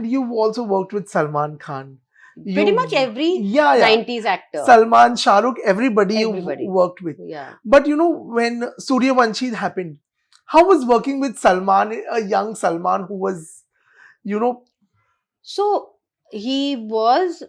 you've also worked with Salman Khan. Pretty much every yeah. 90s actor. Salman, Shah Rukh, everybody you Everybody. worked with. Yeah. But when Suryavanshi happened, how was working with Salman, a young Salman who was, So he was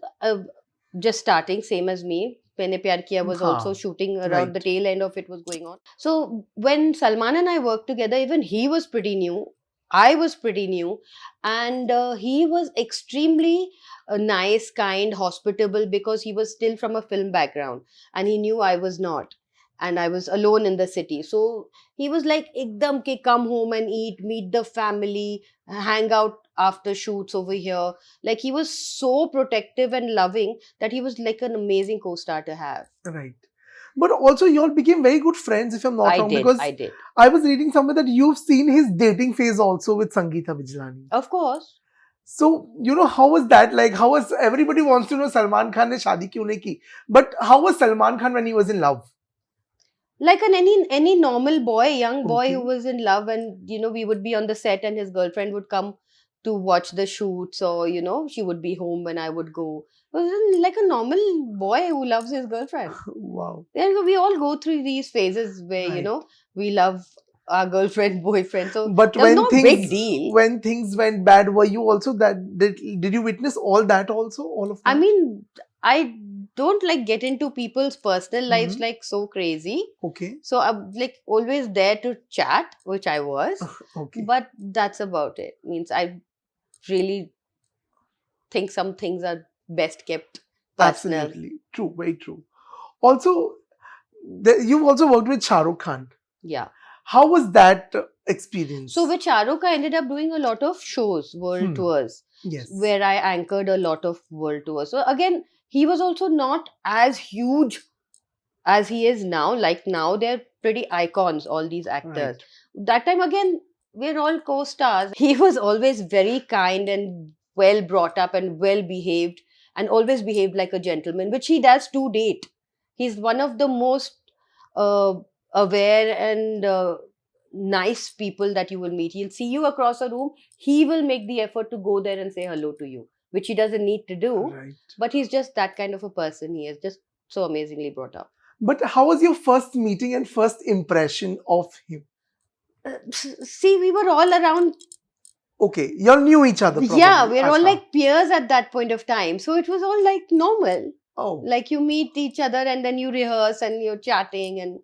just starting, same as me. Maine Pyar Kiya was also shooting around right. the tail end of it was going on. So when Salman and I worked together, even he was pretty new. I was pretty new, and he was extremely nice, kind, hospitable, because he was still from a film background and he knew I was not, and I was alone in the city. So he was like, "Ekdam ke come home and eat, meet the family, hang out after shoots over here." Like, he was so protective and loving that he was like an amazing co-star to have. Right. But also, you all became very good friends, if I'm not wrong. Because I did. I was reading somewhere that you've seen his dating phase also with Sangeeta Bijlani. Of course. So, how was that? Like, how was, everybody wants to know Salman Khan ne shaadi kyun nahi ki? But how was Salman Khan when he was in love? Like any normal boy, young boy who was in love, and we would be on the set and his girlfriend would come to watch the shoots, or she would be home when I would go. It was like a normal boy who loves his girlfriend. Wow. And we all go through these phases where Right. we love our girlfriend, boyfriend. So but there was when no big deal. When things went bad, were you also that? Did you witness all that also? All of that? I mean, I don't like get into people's personal lives like so crazy. Okay. So I'm like always there to chat, which I was. Okay. But that's about it. Means I really think some things are best kept personal. Absolutely. True. Very true. Also, you've also worked with Shah Rukh Khan. Yeah. How was that experience? So with Shah Rukh, I ended up doing a lot of shows, world tours. Yes. Where I anchored a lot of world tours. So again, he was also not as huge as he is now. Like now, they're pretty icons, all these actors. Right. That time, again, we're all co-stars. He was always very kind and well brought up and well behaved, and always behaved like a gentleman, which he does to date. He's one of the most aware and nice people that you will meet. He'll see you across a room. He will make the effort to go there and say hello to you, which he doesn't need to do. Right. But he's just that kind of a person. He is just so amazingly brought up. But how was your first meeting and first impression of him? See, we were all around. Okay, you all knew each other. Probably. Yeah, we're all like peers at that point of time. So it was all like normal. Oh. Like you meet each other and then you rehearse and you're chatting and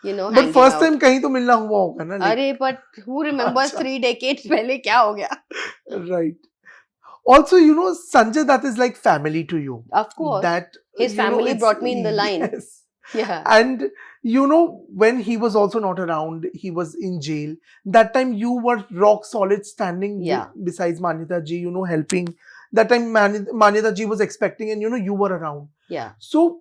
but first time kahin to milna hua hoga na. Arey, but who remembers 3 decades pehle kya ho gaya? Right. Also, Sanjay Dutt is like family to you. Of course. That his family brought me in the line. Yes. Yeah. And when he was also not around, he was in jail. That time you were rock solid standing besides Manyata ji, helping. That time Manyata ji was expecting and you were around. Yeah. So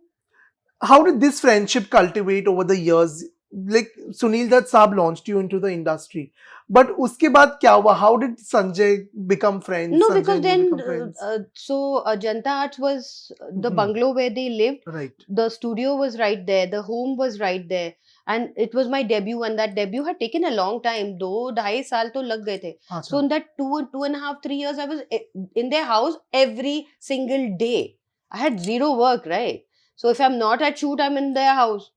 how did this friendship cultivate over the years? Like Sunil Dutt Saab launched you into the industry. But uske baad kya hua? How did Sanjay become friends? No, because then, Ajanta Arts was the bungalow where they lived. Right. The studio was right there. The home was right there. And it was my debut. And that debut had taken a long time. 2-2.5 saal to lag gaye the. Achha. So in that 2.5, 3 years, I was in their house every single day. I had zero work, right? So if I'm not at shoot, I'm in their house.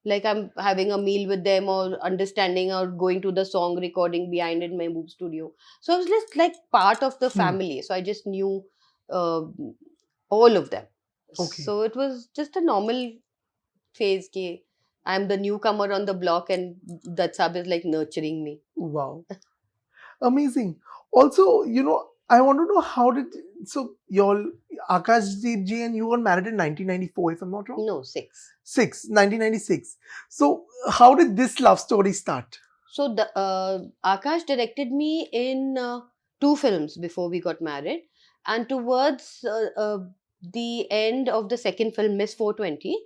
Like I'm having a meal with them or understanding or going to the song recording behind in my move studio. So I was just like part of the family. So I just knew all of them. Okay. So it was just a normal phase. I'm the newcomer on the block and Dutt Saab is like nurturing me. Wow. Amazing. Also, I want to know your Akashdeep ji and you were married in 1994, if I'm not wrong? No, 1996. So how did this love story start? So Akash directed me in 2 films before we got married, and towards the end of the second film, Miss 420,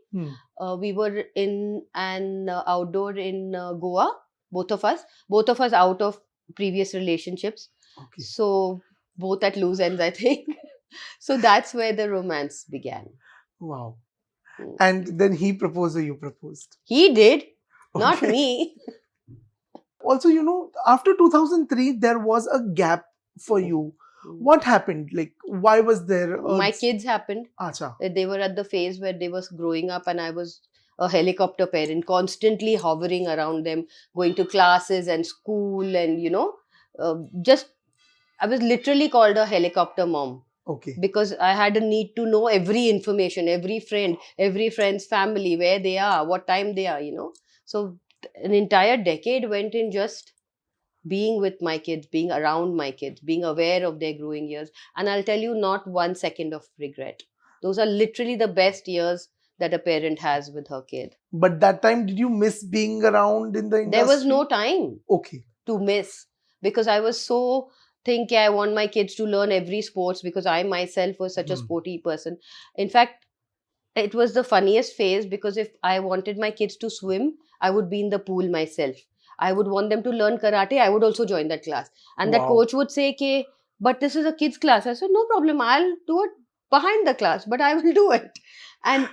we were in an outdoor in Goa, both of us out of previous relationships. Okay. So both at loose ends, I think. So that's where the romance began. Wow. And then he proposed or you proposed? He did, not me. Also, after 2003, there was a gap for you. What happened? Like, why was there? My kids happened. Acha. They were at the phase where they was growing up, and I was a helicopter parent, constantly hovering around them, going to classes and school, and just I was literally called a helicopter mom. Okay. Because I had a need to know every information, every friend's family, where they are, what time they are, So an entire decade went in just being with my kids, being around my kids, being aware of their growing years. And I'll tell you, not 1 second of regret. Those are literally the best years that a parent has with her kid. But that time, did you miss being around in the industry? There was no time okay. to miss, because I was so thinking I want my kids to learn every sports, because I myself was such a sporty person. In fact, it was the funniest phase, because if I wanted my kids to swim, I would be in the pool myself. I would want them to learn karate, I would also join that class. And that coach would say, "Ke, but this is a kids class." I said, "No problem, I'll do it behind the class, but I will do it." And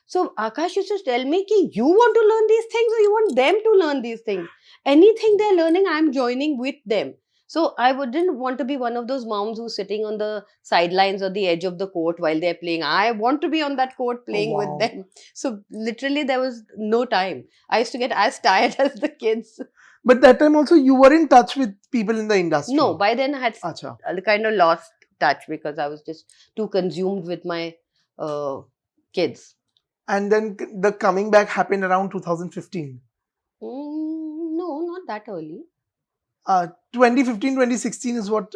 so Akash used to tell me, "Ki, you want to learn these things, or you want them to learn these things? Anything they're learning, I'm joining with them." So I wouldn't want to be one of those moms who's sitting on the sidelines or the edge of the court while they're playing. I want to be on that court playing with them. So literally there was no time. I used to get as tired as the kids. But that time also you were in touch with people in the industry? No, by then I had kind of lost touch, because I was just too consumed with my kids. And then the coming back happened around 2015? No, not that early. 2015, 2016 is what?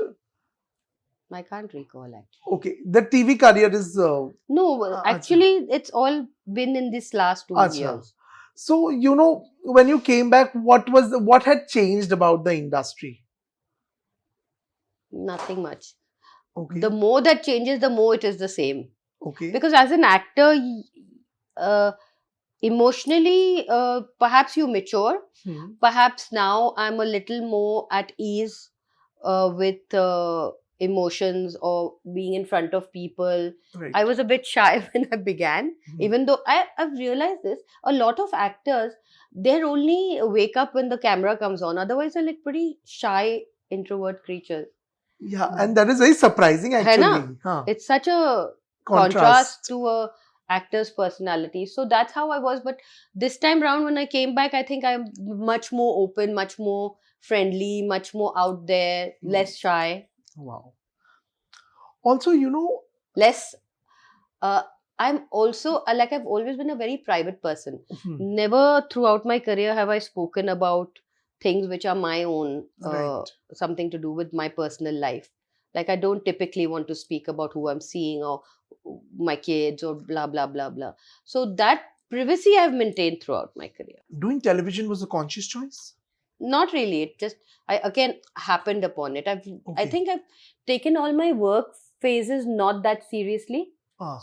I can't recall actually. Okay, the TV career is... no, actually it's all been in this last 2 years. So, when you came back, what had changed about the industry? Nothing much. Okay. The more that changes, the more it is the same. Okay. Because as an actor, emotionally, perhaps you mature. Perhaps now I'm a little more at ease with emotions or being in front of people. Right. I was a bit shy when I began, even though I've realized this. A lot of actors, they're only wake up when the camera comes on. Otherwise, they're like pretty shy, introvert creatures. Yeah, and that is very surprising actually. It's such a contrast to a actor's personality. So that's how I was. But this time round, when I came back, I think I'm much more open, much more friendly, much more out there, less shy. Wow. Also, less. I'm also, I've always been a very private person. Never throughout my career have I spoken about things which are my own, something to do with my personal life. Like, I don't typically want to speak about who I'm seeing or my kids or blah, blah, blah, blah. So that privacy I've maintained throughout my career. Doing television was a conscious choice? Not really. It just, I again happened upon it. I think I've taken all my work phases not that seriously.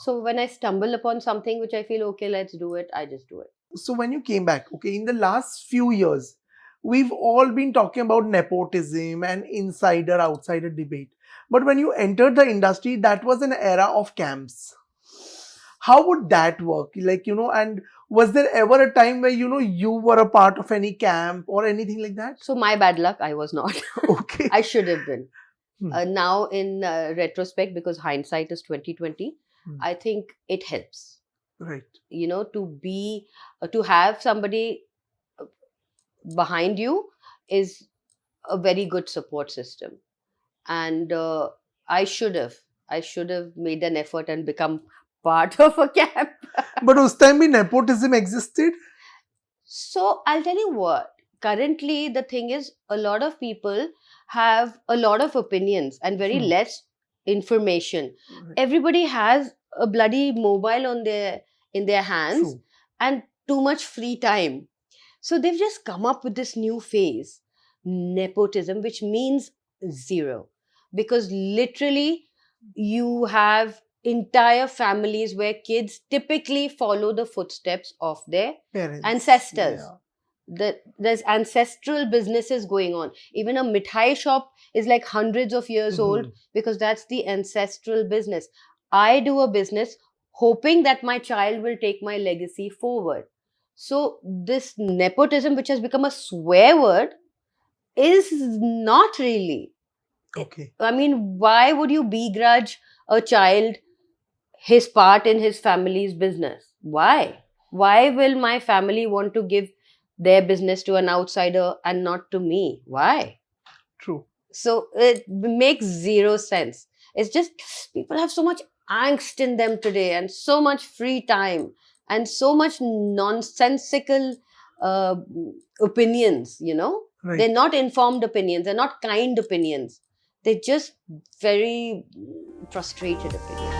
So when I stumble upon something which I feel, okay, let's do it, I just do it. So when you came back, in the last few years, we've all been talking about nepotism and insider-outsider debate. But when you entered the industry, that was an era of camps. How would that work? And was there ever a time where, you were a part of any camp or anything like that? So my bad luck, I was not. Okay. I should have been. Now in retrospect, because hindsight is 2020, I think it helps. Right. To have somebody behind you is a very good support system. And I should have made an effort and become part of a camp. But us time nepotism existed? So I'll tell you what, currently the thing is, a lot of people have a lot of opinions and very less information. Right. Everybody has a bloody mobile in their hands. True. And too much free time. So they've just come up with this new phase, nepotism, which means zero. Because literally you have entire families where kids typically follow the footsteps of their parents, ancestors. Yeah. There's ancestral businesses going on. Even a mithai shop is like hundreds of years old, because that's the ancestral business. I do a business hoping that my child will take my legacy forward. So this nepotism, which has become a swear word, is not really. Okay. I mean, why would you begrudge a child his part in his family's business? Why? Why will my family want to give their business to an outsider and not to me? Why? True. So it makes zero sense. It's just people have so much angst in them today and so much free time and so much nonsensical uh, opinions, you know? Right. They're not informed opinions, they're not kind opinions. They're just very frustrated opinions.